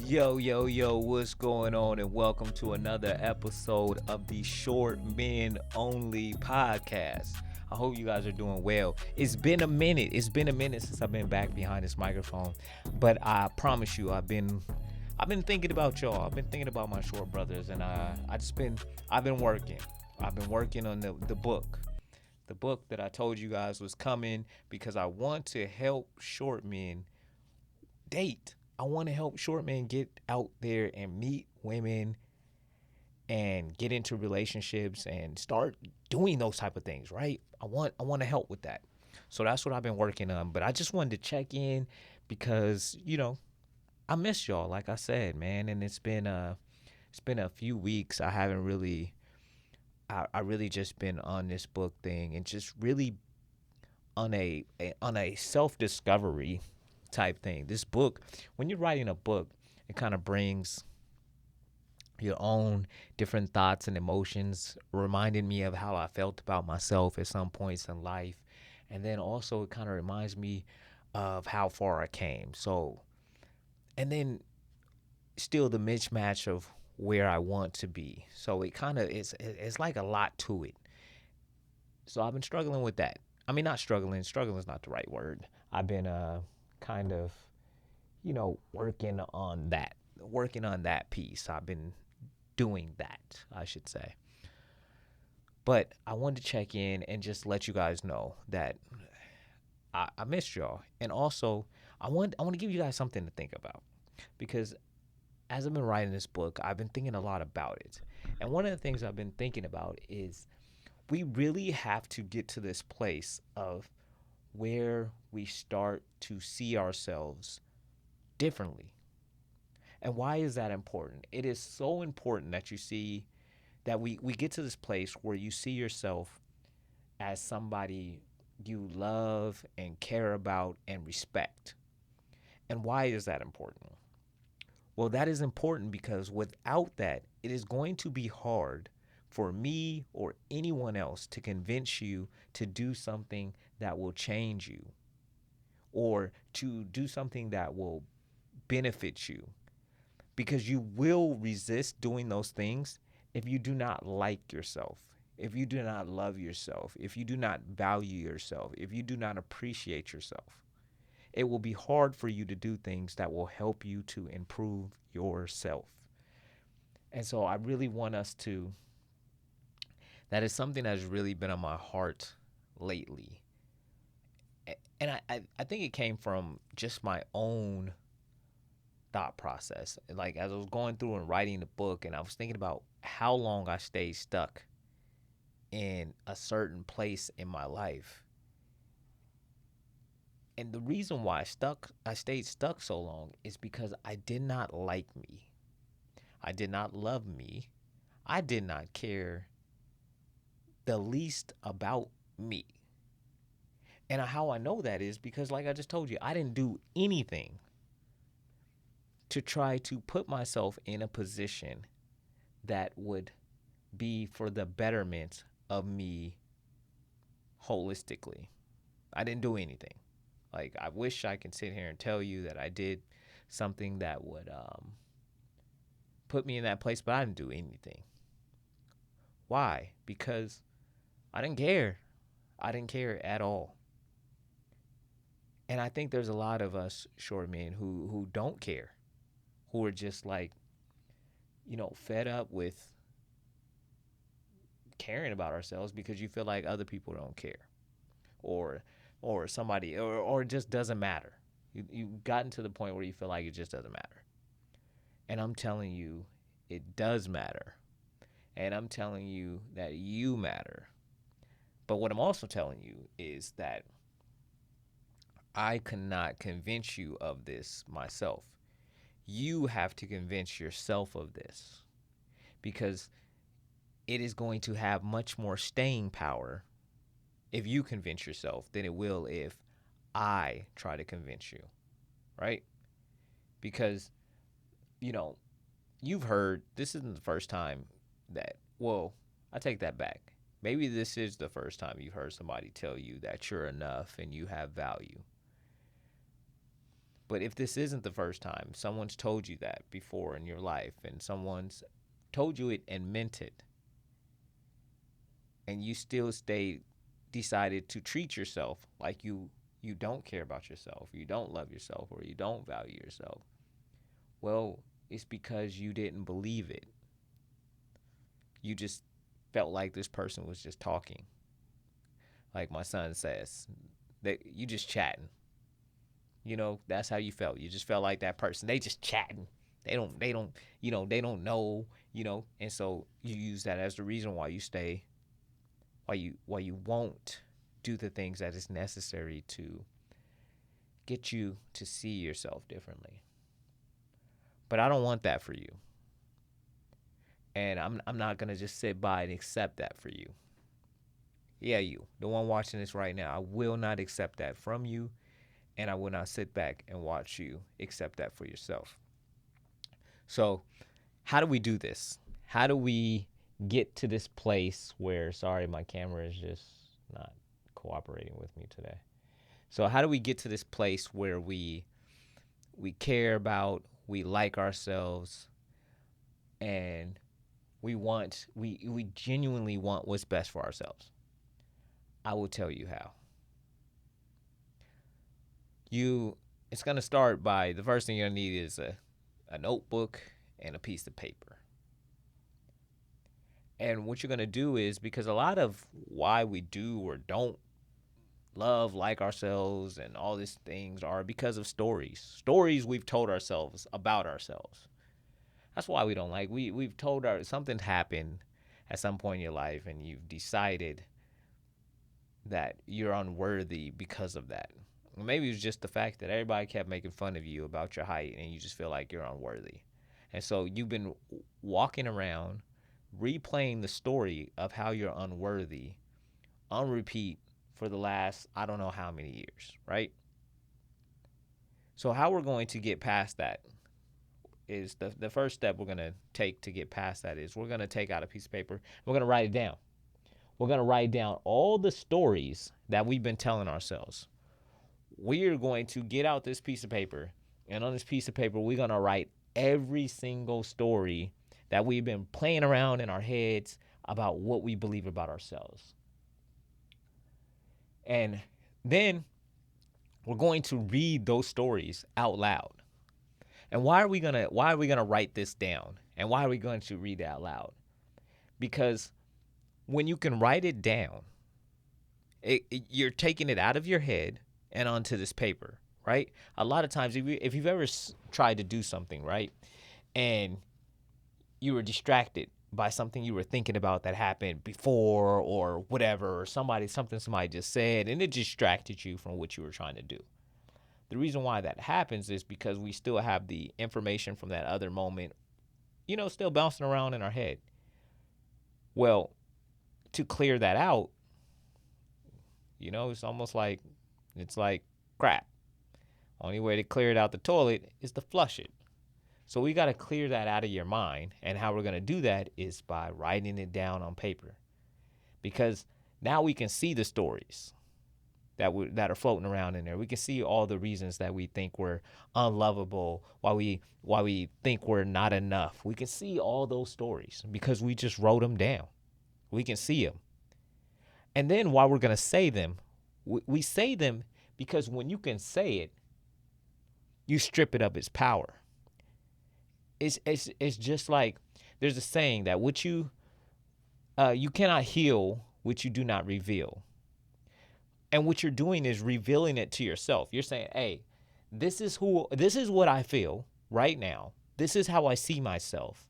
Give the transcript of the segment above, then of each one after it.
Yo, what's going on? And welcome to another episode of the Short Men Only podcast. I hope you guys are doing well. It's been a minute. Since I've been back behind this microphone, but I promise you, I've been thinking about y'all. I've been thinking about my short brothers, and I've been working. I've been working on the book that I told you guys was coming because I want to help short men date. I want to help short men get out there and meet women and get into relationships and start doing those type of things, right? I want to help with that. So that's what I've been working on. But I just wanted to check in because, I miss y'all, like I said, man, and it's been a few weeks. I haven't really I really just been on this book thing and just really on a self discovery type thing. This book, when you're writing a book, it kind of brings your own different thoughts and emotions, reminding me of how I felt about myself at some points in life. And then also it kind of reminds me of how far I came. So, and then still the mismatch of where I want to be. So it kind of it's like a lot to it. So I've been struggling with that. I mean, not struggling. Struggling is not the right word. I've been kind of working on that piece. I've been doing that, I should say. But I wanted to check in and just let you guys know that I missed y'all, and also I want to give you guys something to think about because as I've been writing this book, I've been thinking a lot about it, and one of the things I've been thinking about is we really have to get to this place of where we start to see ourselves differently. And why is that important? It is so important that you see that we get to this place where you see yourself as somebody you love and care about and respect. And why is that important? Well, that is important because without that, it is going to be hard for me or anyone else to convince you to do something that will change you or to do something that will benefit you because you will resist doing those things if you do not like yourself, if you do not love yourself, if you do not value yourself, if you do not appreciate yourself. It will be hard for you to do things that will help you to improve yourself. And so I really want us to, that is something that has really been on my heart lately. And I think it came from just my own thought process. Like as I was going through and writing the book, and I was thinking about how long I stayed stuck in a certain place in my life. And the reason why I stayed stuck so long is because I did not like me. I did not love me. I did not care the least about me. And how I know that is because, like I just told you, I didn't do anything to try to put myself in a position that would be for the betterment of me holistically. I didn't do anything. Like, I wish I could sit here and tell you that I did something that would put me in that place, but I didn't do anything. Why? Because I didn't care. I didn't care at all. And I think there's a lot of us short men who don't care, who are just like, fed up with caring about ourselves because you feel like other people don't care, or somebody, or it just doesn't matter. You've gotten to the point where you feel like it just doesn't matter. And I'm telling you, it does matter. And I'm telling you that you matter. But what I'm also telling you is that I cannot convince you of this myself. You have to convince yourself of this because it is going to have much more staying power if you convince yourself than it will if I try to convince you, right? Because, you know, you've heard this isn't the first time that, well, I take that back. Maybe this is the first time you've heard somebody tell you that you're enough and you have value. But if this isn't the first time, someone's told you that before in your life, and someone's told you it and meant it, and you still decided to treat yourself like you don't care about yourself, you don't love yourself, or you don't value yourself, well, it's because you didn't believe it. You just felt like this person was just talking. Like my son says, that you just chatting. That's how you felt. You just felt like that person. They just chatting. They don't know. And so you use that as the reason why you stay, why you won't do the things that is necessary to get you to see yourself differently. But I don't want that for you. And I'm not going to just sit by and accept that for you. Yeah, you, the one watching this right now, I will not accept that from you, and I will not sit back and watch you accept that for yourself. So, how do we do this? How do we get to this place where, sorry, my camera is just not cooperating with me today. So, how do we get to this place where we care about, we like ourselves, and we genuinely want what's best for ourselves? I will tell you how. It's going to start by, the first thing you're going to need is a notebook and a piece of paper. And what you're going to do is, because a lot of why we do or don't like ourselves and all these things are because of stories we've told ourselves about ourselves. That's why we don't like, we've told something's happened at some point in your life, and you've decided that you're unworthy because of that. Maybe it was just the fact that everybody kept making fun of you about your height, and you just feel like you're unworthy. And so you've been walking around replaying the story of how you're unworthy on repeat for the last, I don't know how many years, right? So how we're going to get past that is, the first step we're going to take to get past that is, we're going to take out a piece of paper. We're going to write it down. We're going to write down all the stories that we've been telling ourselves. We are going to get out this piece of paper, and on this piece of paper, we're going to write every single story that we've been playing around in our heads about what we believe about ourselves. And then we're going to read those stories out loud. And why are we gonna write this down? And why are we going to read it out loud? Because when you can write it down, you're taking it out of your head and onto this paper, right? A lot of times, if you've ever tried to do something, right, and you were distracted by something you were thinking about that happened before or whatever, or somebody just said, and it distracted you from what you were trying to do. The reason why that happens is because we still have the information from that other moment, still bouncing around in our head. Well, to clear that out, it's like crap. Only way to clear it out the toilet is to flush it. So we got to clear that out of your mind. And how we're going to do that is by writing it down on paper. Because now we can see the stories that are floating around in there. We can see all the reasons that we think we're unlovable, why we think we're not enough. We can see all those stories because we just wrote them down. We can see them. And then while we're going to say them, we say them because when you can say it, you strip it of its power. It's just like, there's a saying that you cannot heal what you do not reveal. And what you're doing is revealing it to yourself. You're saying, hey, this is what I feel right now. This is how I see myself.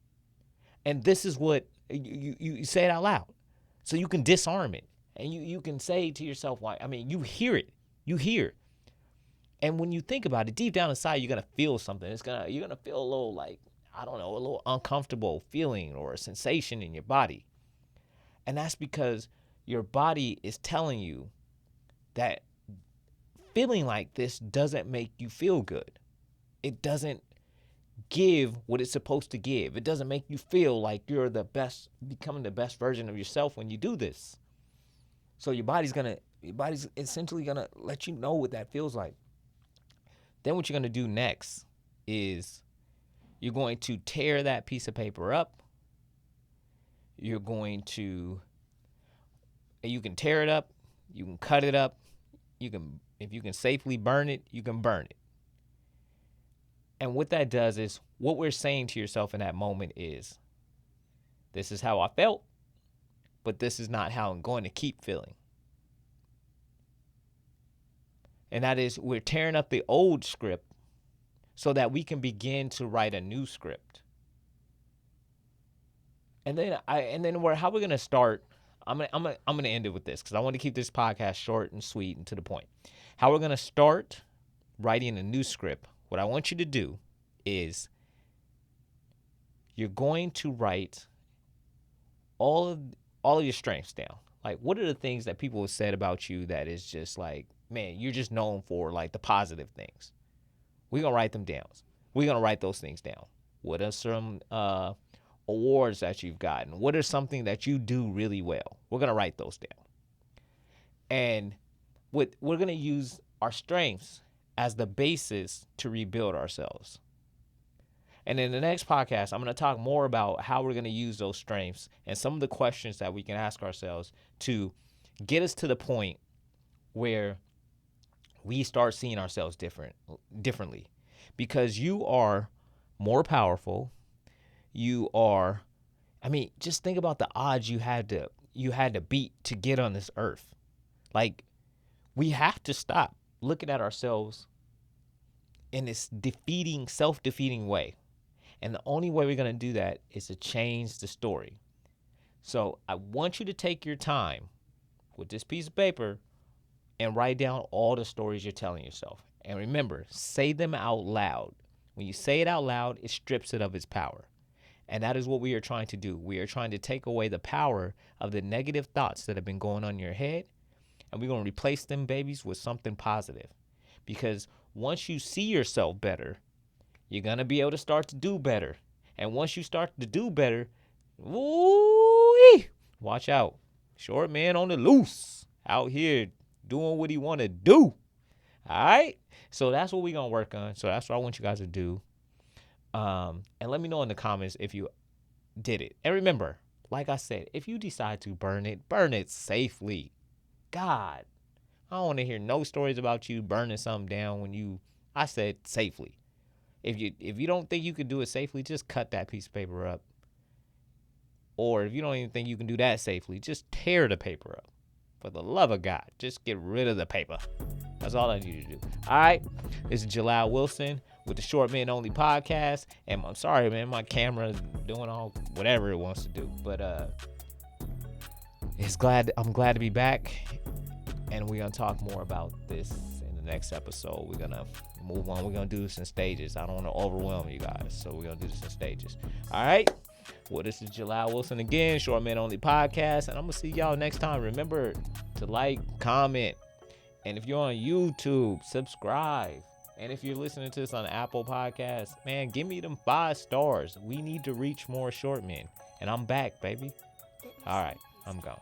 And this is what you say it out loud. So you can disarm it. And you can say to yourself, you hear it. You hear. And when you think about it, deep down inside, you're going to feel something. You're going to feel a little a little uncomfortable feeling or a sensation in your body. And that's because your body is telling you that feeling like this doesn't make you feel good. It doesn't give what it's supposed to give. It doesn't make you feel like you're becoming the best version of yourself when you do this. So your body's essentially gonna let you know what that feels like. Then what you're going to do next is you're going to tear that piece of paper up. You're going to, you can tear it up, you can cut it up, you can, if you can safely burn it, you can burn it. And what that does is, what we're saying to yourself in that moment is, this is how I felt, but this is not how I'm going to keep feeling. And that is, we're tearing up the old script so that we can begin to write a new script. And then how we're gonna start. I'm gonna end it with this because I want to keep this podcast short and sweet and to the point. How we're gonna start writing a new script. What I want you to do is you're going to write all of your strengths down. Like, what are the things that people have said about you that is just like, man, you're just known for, like, the positive things. We're going to write them down. We're going to write those things down. What are some awards that you've gotten? What are something that you do really well? We're going to write those down. And we're going to use our strengths as the basis to rebuild ourselves. And in the next podcast, I'm going to talk more about how we're going to use those strengths and some of the questions that we can ask ourselves to get us to the point where we start seeing ourselves differently. Because you are more powerful. You are, just think about the odds you had to beat to get on this earth. Like, we have to stop looking at ourselves in this self-defeating way. And the only way we're going to do that is to change the story. So I want you to take your time with this piece of paper and write down all the stories you're telling yourself. And remember, say them out loud. When you say it out loud, it strips it of its power. And that is what we are trying to do. We are trying to take away the power of the negative thoughts that have been going on in your head. And we're going to replace them babies with something positive. Because once you see yourself better, you're going to be able to start to do better. And once you start to do better, watch out. Short man on the loose out here doing what he want to do. All right? So that's what we're going to work on. So that's what I want you guys to do. And let me know in the comments if you did it. And remember, like I said, if you decide to burn it safely. God, I don't want to hear no stories about you burning something down I said safely. If you don't think you can do it safely, just cut that piece of paper up. Or if you don't even think you can do that safely, just tear the paper up. For the love of God, just get rid of the paper. That's all I need you to do. All right, this is Jalal Wilson with the Short Men Only podcast. And I'm sorry, man, my camera is doing all whatever it wants to do. But I'm glad to be back. And we're going to talk more about this in the next episode. We're going to move on. We're going to do this in stages. I don't want to overwhelm you guys. So we're going to do this in stages. All right. Well, this is Jalal Wilson again, Short Men Only podcast. And I'm going to see y'all next time. Remember to like, comment. And if you're on YouTube, subscribe. And if you're listening to this on Apple Podcasts, man, give me them 5 stars. We need to reach more short men. And I'm back, baby. All right. I'm gone.